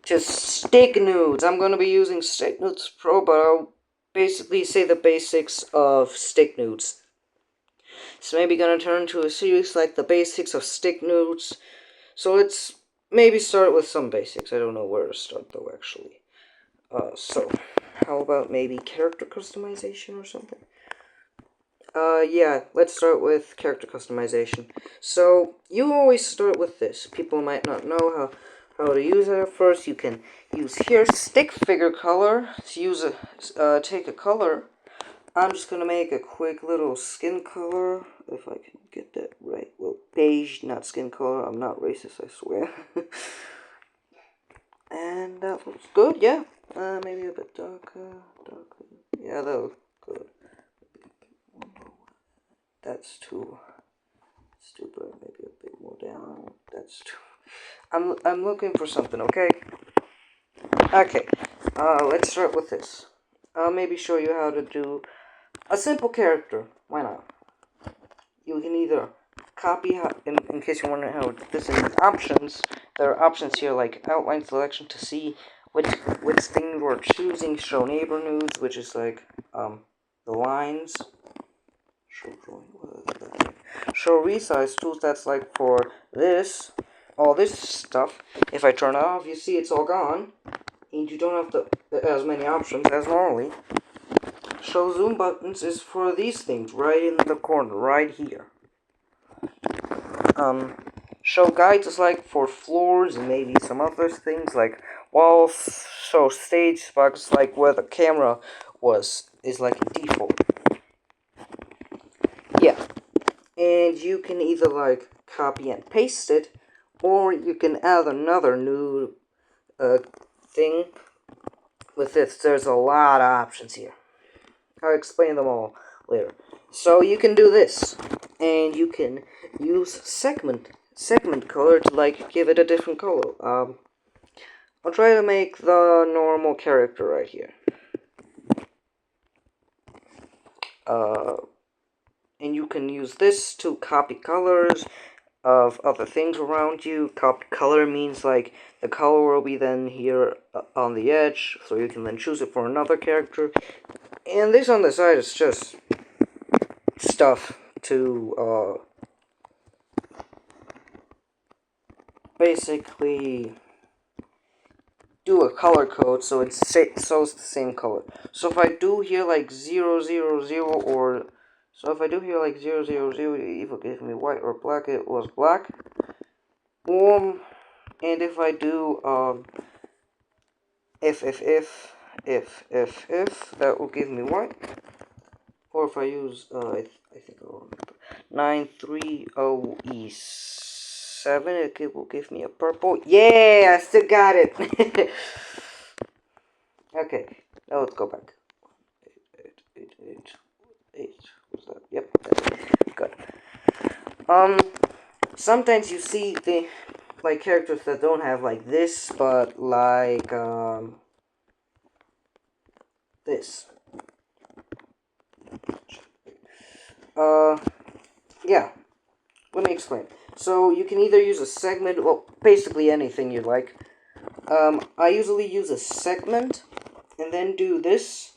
Just Stick Nudes. I'm gonna be using Stick Nudes Pro, but I'll basically say the basics of Stick Nudes. So maybe gonna turn into a series like the basics of Stick Nudes. So let's maybe start with some basics. I don't know where to start though, actually. So how about maybe character customization or something? Yeah, let's start with character customization. So, you always start with this. People might not know how to use it at first. You can use here, stick figure color. Take a color. I'm just gonna make a quick little skin color, if I can get that right. Well, beige, not skin color. I'm not racist, I swear. And that looks good, yeah. Maybe a bit darker. Yeah, that looks good. That's too stupid. Maybe a bit more down. That's too. I'm looking for something. Okay. Okay. Let's start with this. I'll maybe show you how to do a simple character. Why not? You can either copy. In case you're wondering how this is options, there are options here like outline selection to see which thing we're choosing. Show neighbor nudes, which is like the lines. Show resize tools, that's like for all this stuff. If I turn it off, you see it's all gone, and you don't have as many options as normally. Show zoom buttons is for these things, right in the corner, right here. Show guides is like for floors and maybe some other things like walls. Show stage spots like where the camera is like a default. Yeah. And you can either like copy and paste it, or you can add another new thing with this. There's a lot of options here. I'll explain them all later. So you can do this, and you can use segment color to like give it a different color. I'll try to make the normal character right here. And you can use this to copy colors of other things around you. Copy color means like the color will be then here on the edge, so you can then choose it for another character. And this on the side is just stuff to basically do a color code so it shows the same color. So if I do here like 000 or so if I do here like 000, it either gives me white or black. It was black. And if I do if that will give me white. Or if I use I think I'll remember 930E7, it will give me a purple. Yeah, I still got it. Okay, now let's go back. 8. What's that? Yep, good. Sometimes you see the like characters that don't have like this, but like this. Yeah. Let me explain. So you can either use a segment, well, basically anything you like. I usually use a segment and then do this.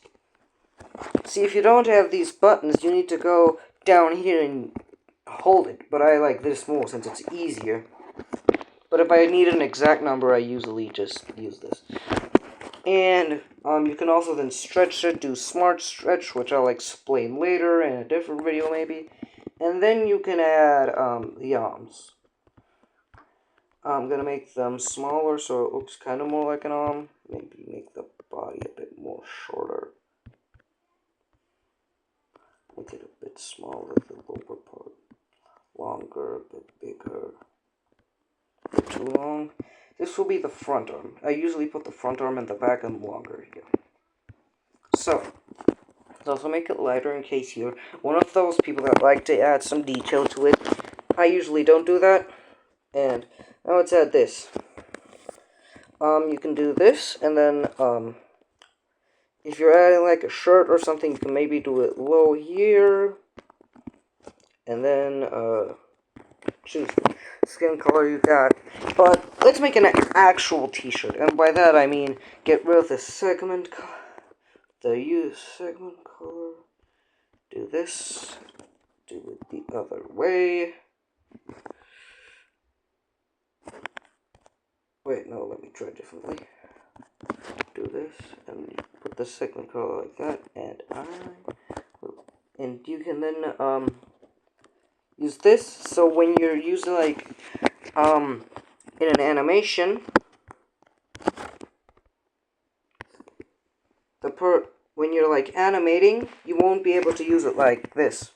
See, if you don't have these buttons, you need to go down here and hold it. But I like this more since it's easier. But if I need an exact number, I usually just use this. And you can also then stretch it, do smart stretch, which I'll explain later in a different video maybe. And then you can add the arms. I'm gonna make them smaller so it looks kind of more like an arm. Maybe make the body a bit more shorter. Make it a bit smaller, the lower part. Longer, a bit bigger. A bit too long. This will be the front arm. I usually put the front arm in the back and longer here. So, let's also make it lighter in case you're one of those people that like to add some detail to it. I usually don't do that. And now let's add this. You can do this, and then, if you're adding like a shirt or something, you can maybe do it low here. And then, choose the skin color you got. But let's make an actual t-shirt, and by that I mean get rid of the segment, the use segment color, do this, do it the other way. Wait, no, let me try differently. Do this, and put the segment color like that, and you can then, use this, so when you're using, like, in an animation, when you're, like, animating, you won't be able to use it like this.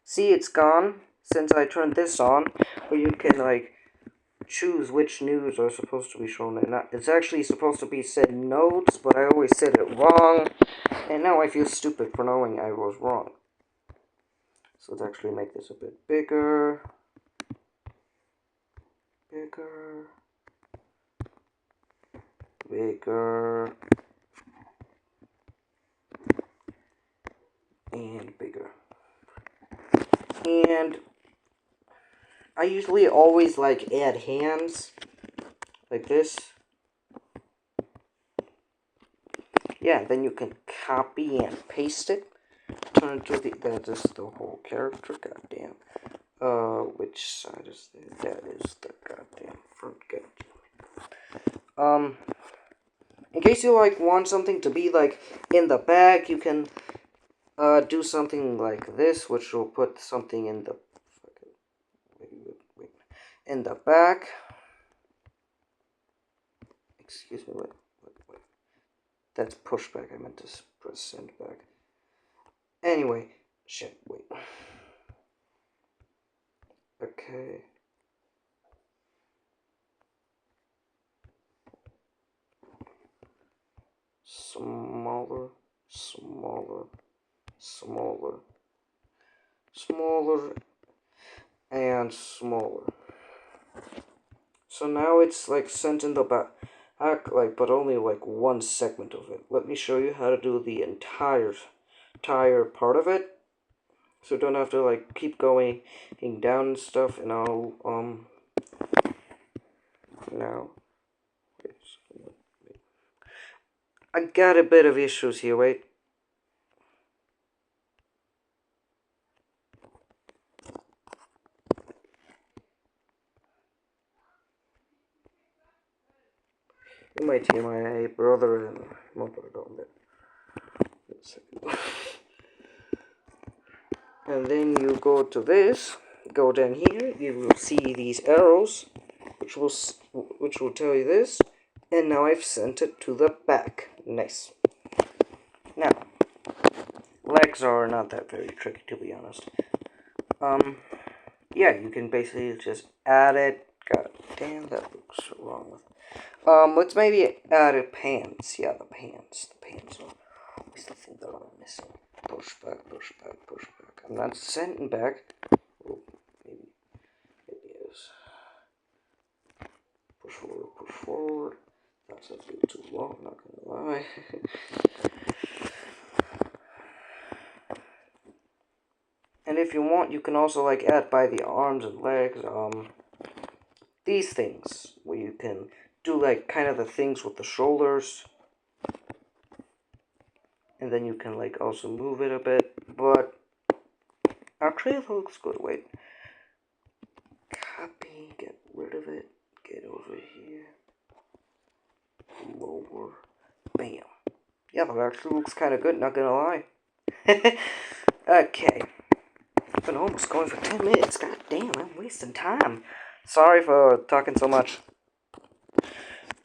See, it's gone, since I turned this on, where you can, like, choose which news are supposed to be shown, and it's actually supposed to be said notes, but I always said it wrong, and now I feel stupid for knowing I was wrong. So let's actually make this a bit bigger, bigger, and bigger. And I usually always, like, add hands, like this. Yeah, then you can copy and paste it. Turn to that is the whole character, goddamn. Which side is that? That is the goddamn front, goddamn. In case you, like, want something to be, like, in the back, you can, do something like this, which will put something in the, in the back. Excuse me, wait. That's pushback, I meant to press send back. Anyway, shit, wait. Okay. Smaller, smaller, smaller, smaller, and smaller. So now it's, like, sent in the back, like, but only, like, one segment of it. Let me show you how to do the entire part of it. So don't have to, like, keep going down and stuff, and I'll, now. I got a bit of issues here, wait. You might hear my brother and mother down there. And then you go to this, go down here, you will see these arrows, which will tell you this, and now I've sent it to the back. Nice. Now, legs are not that very tricky, to be honest. Yeah, you can basically just add it. God damn, that looks wrong with. Let's maybe add a pants. Yeah, the pants. The pants are always the thing that I'm missing. Push back, push back, push back. I'm not sending back. Oh, maybe it is. Push forward, push forward. That's a bit too long, not gonna lie. And if you want, you can also, like, add by the arms and legs, these things, where you can do, like, kind of the things with the shoulders. And then you can, like, also move it a bit, but actually it looks good. Wait. Copy, get rid of it, get over here. Lower. Bam. Yeah, that actually looks kind of good, not gonna lie. Okay. I've been almost going for 10 minutes. God damn, I'm wasting time. Sorry for talking so much.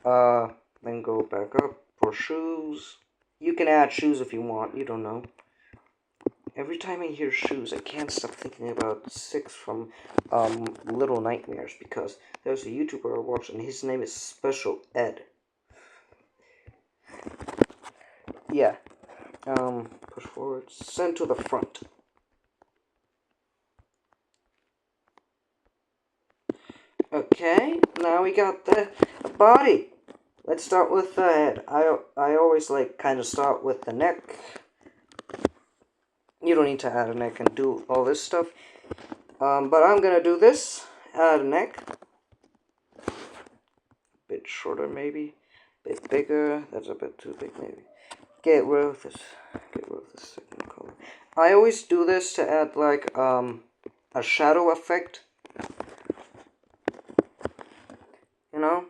Then go back up for shoes. You can add shoes if you want, you don't know. Every time I hear shoes, I can't stop thinking about Six from, Little Nightmares, because there's a YouTuber I watch, and his name is Special Ed. Yeah. Push forward, send to the front. Okay, now we got the body. Let's start with the head. I always, like, kind of start with the neck. You don't need to add a neck and do all this stuff. But I'm gonna do this. add neck. A bit shorter maybe. A bit bigger. That's a bit too big maybe. Get rid of this. Get rid of this second color. I always do this to add like a shadow effect. You know?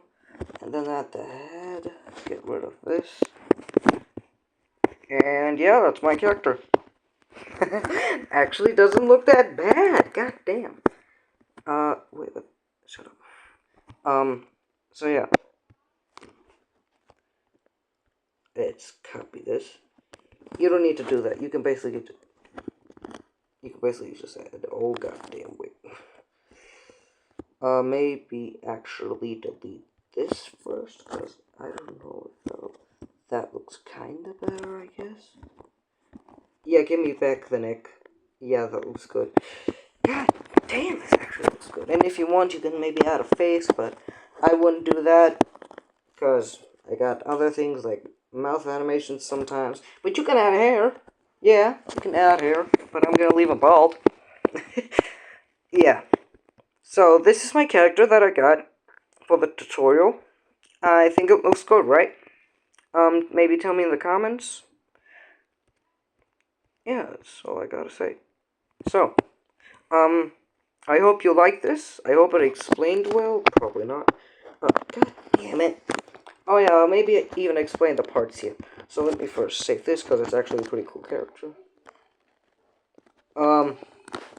And then add the head. Get rid of this. And yeah, that's my character. Actually doesn't look that bad. God damn. Wait, shut up. So yeah. Let's copy this. You don't need to do that. You can basically just add, oh goddamn wait. Maybe actually delete this first, because I don't know if that looks kinda better, I guess. Yeah, give me back the neck. Yeah, that looks good. God damn, this actually looks good. And if you want, you can maybe add a face, but I wouldn't do that, because I got other things like mouth animations sometimes. But you can add hair. Yeah, you can add hair, but I'm gonna leave it bald. Yeah. So this is my character that I got for the tutorial. I think it looks good, right? Maybe tell me in the comments. Yeah, that's all I gotta say. So, I hope you like this. I hope it explained well. Probably not. God damn it. Oh yeah, I'll maybe even explain the parts here. So let me first save this, because it's actually a pretty cool character.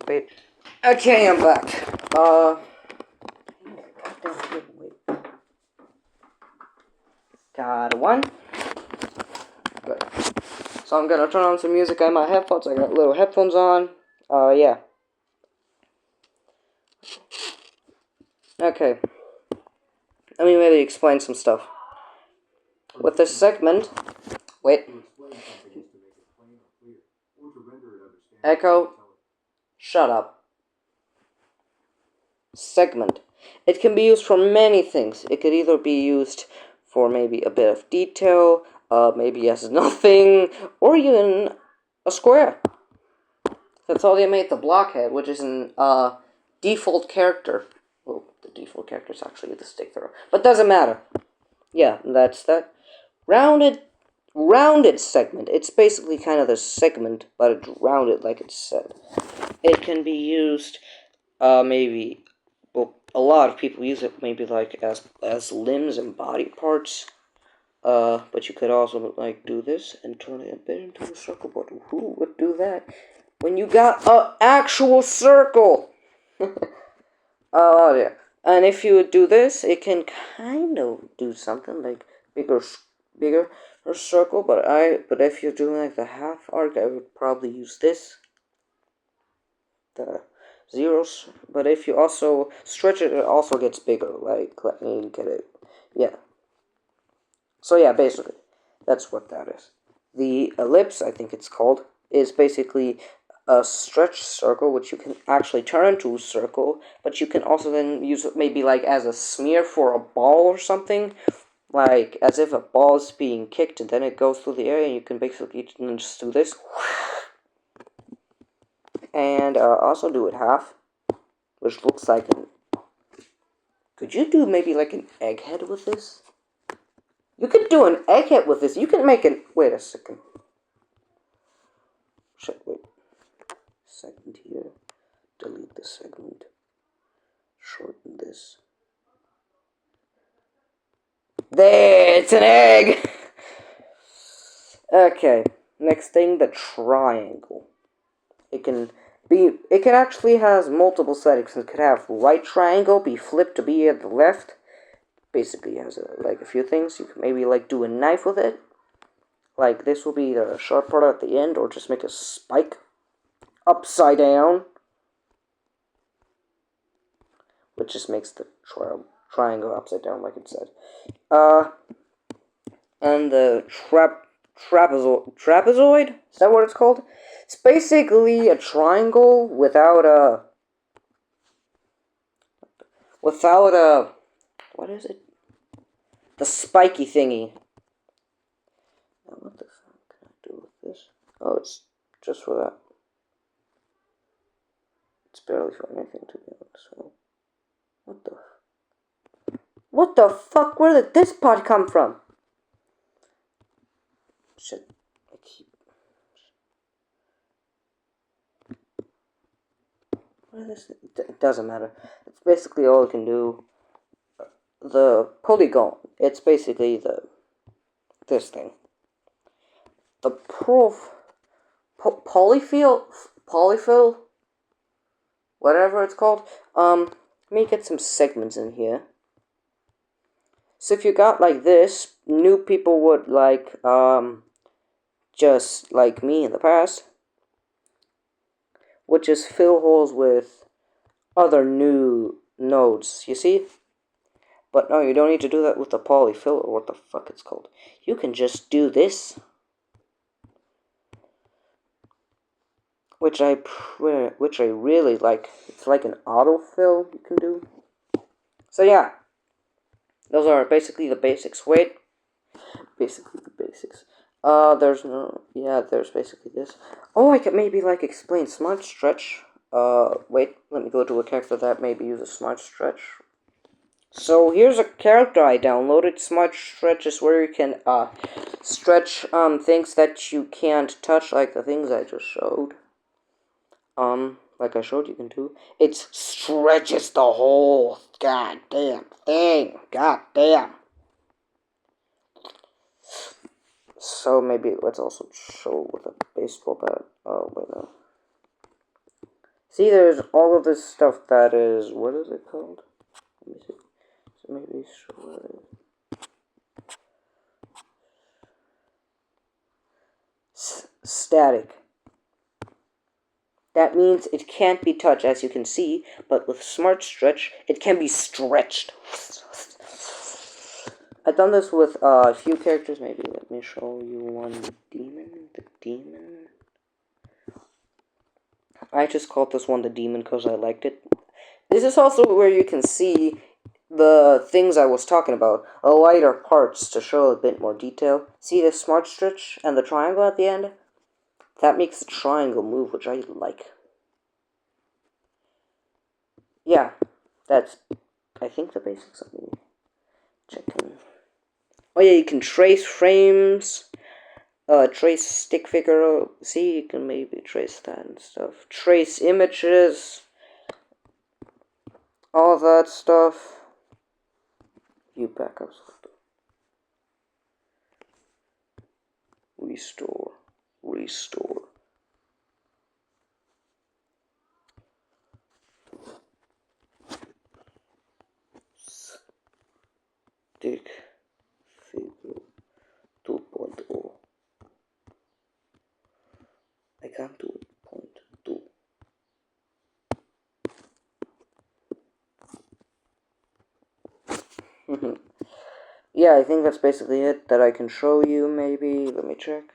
Wait. Okay, I'm back. Wait. Got one. Good. So I'm gonna turn on some music on my headphones. I got little headphones on. Yeah. Okay. Let me maybe explain some stuff. With this segment... Wait. Echo. Shut up. Segment. It can be used for many things. It could either be used for maybe a bit of detail, maybe as nothing, or even a square. That's how they made the blockhead, which is an default character. Well, the default character is actually the stick thrower, but doesn't matter. Yeah, that's that. Rounded segment. It's basically kind of the segment, but it's rounded, like it said. It can be used, maybe. Well, a lot of people use it maybe like as limbs and body parts. But you could also like do this and turn it a bit into a circle. But who would do that when you got an actual circle? Oh yeah. And if you would do this, it can kind of do something like bigger circle. But if you're doing like the half arc, I would probably use this, the zeros. But if you also stretch it, it also gets bigger. Like, let me get it. Yeah. So yeah, basically, that's what that is. The ellipse, I think it's called, is basically a stretch circle, which you can actually turn into a circle, but you can also then use it maybe like as a smear for a ball or something, like as if a ball is being kicked and then it goes through the air, and you can basically just do this. And also do it half, which looks like an... Could you do maybe like an egghead with this? You could do an egghead with this. You can make an... Wait a second. Wait. Segment here. Delete the segment. Shorten this. There! It's an egg! Okay. Next thing, the triangle. It can actually has multiple settings. It could have right triangle be flipped to be at the left. Basically has like a few things. You can maybe like do a knife with it. Like this will be the sharp part at the end, or just make a spike upside down, which just makes the triangle upside down, like it said. And the trapezoid, is that what it's called? It's basically a triangle without a what is it? The spiky thingy. Now what the fuck can I do with this? Oh, it's just for that. It's barely for anything, to be honest. So What the fuck? Where did this part come from? Shit. It doesn't matter. It's basically all you can do. The polygon. It's basically this thing. The polyfill, whatever it's called. Let me get some segments in here. So if you got like this, new people would like just like me in the past, would just fill holes with other new nodes, you see? But no, you don't need to do that with the polyfill, or what the fuck it's called. You can just do this, which I really like. It's like an autofill you can do. So yeah, those are basically the basics. Wait, basically the basics. There's basically this. Oh, I could maybe like explain Smart Stretch. Wait, let me go to a character that maybe uses Smart Stretch. So here's a character I downloaded. Smart Stretch is where you can stretch things that you can't touch, like the things I just showed. Like I showed you can do. It stretches the whole goddamn thing. Goddamn. So maybe let's also show with a baseball bat. Oh wait no. See, there's all of this stuff that is, what is it called? Let me see. So maybe show it. Static. That means it can't be touched, as you can see, but with Smart Stretch, it can be stretched. I've done this with a few characters. Maybe let me show you one. The demon. I just called this one the demon because I liked it. This is also where you can see the things I was talking about, the lighter parts to show a bit more detail. See the Smart Stretch and the triangle at the end? That makes the triangle move, which I like. Yeah, that's, I think, the basics of me. Checking. Oh yeah, you can trace frames, trace stick figure. See, you can maybe trace that and stuff. Trace images, all that stuff. View backups. Restore. Stick figure 2.0. I can't do it. 0.2. Yeah, I think that's basically it that I can show you, maybe. Let me check.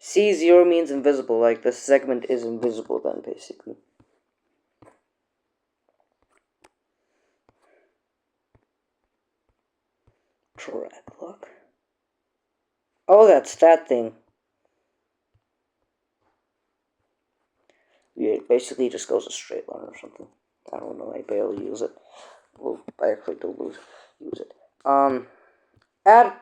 C0 means invisible, like the segment is invisible then, basically. Track lock. Oh, that's that thing. Yeah, it basically just goes a straight line or something. I don't know, I barely use it. Well, I actually do use it. Add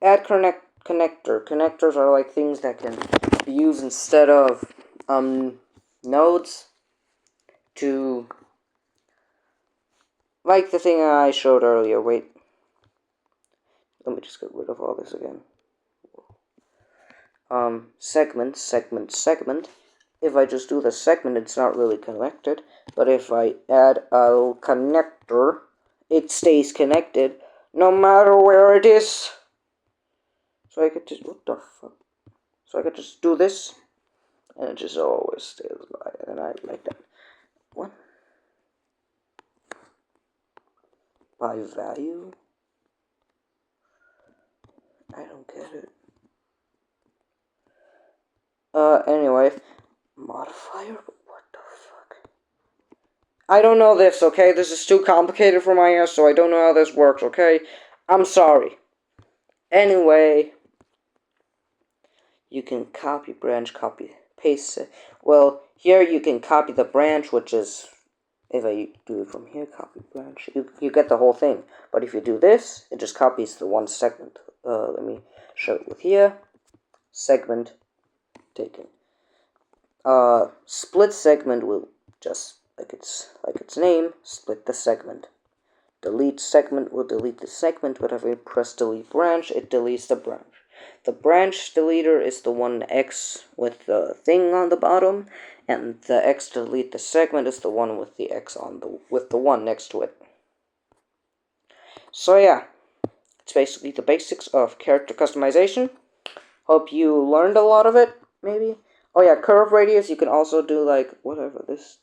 connector. Connectors are like things that can be used instead of nodes to, like the thing I showed earlier. Wait, let me just get rid of all this again. Segment. If I just do the segment, it's not really connected. But if I add a connector, it stays connected no matter where it is. So I could just, what the fuck? So I could just do this, and it just always stays by, and I like that. What? By value? I don't get it. Anyway, modifier? What the fuck? I don't know this, okay? This is too complicated for my ass, so I don't know how this works, okay? I'm sorry. Anyway, you can copy, branch, copy, paste it. Well, Here you can copy the branch, which is, if I do it from here, copy branch, you get the whole thing. But if you do this, it just copies the one segment. Let me show it with here. Segment taken. Split segment will just, like its name, split the segment. Delete segment will delete the segment. Whenever you press delete branch, it deletes the branch. The branch deleter is the one X with the thing on the bottom, and the X to delete the segment is the one with the X on the one next to it. So yeah, it's basically the basics of character customization. Hope you learned a lot of it, maybe. Oh yeah, curve radius, you can also do like whatever this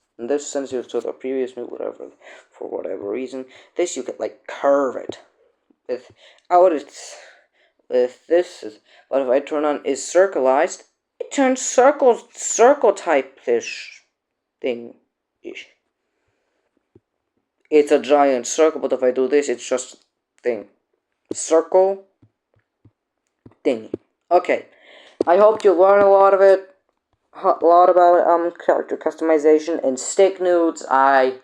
sends you to the previous move, whatever, for whatever reason. This you could like curve it. With this is what if I turn on is circleized, it turns circle type ish thing ish. It's a giant circle, but if I do this, it's just thing. Circle thingy. Okay. I hope you learn a lot of it. A lot about character customization and stick nudes. I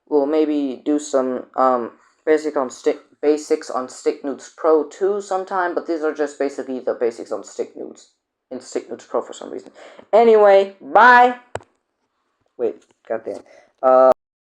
will maybe do some basics on Stick Nudes Pro 2 sometime, but these are just basically the basics on Stick Nudes in Stick Nudes Pro for some reason. Anyway, bye. Wait, goddamn.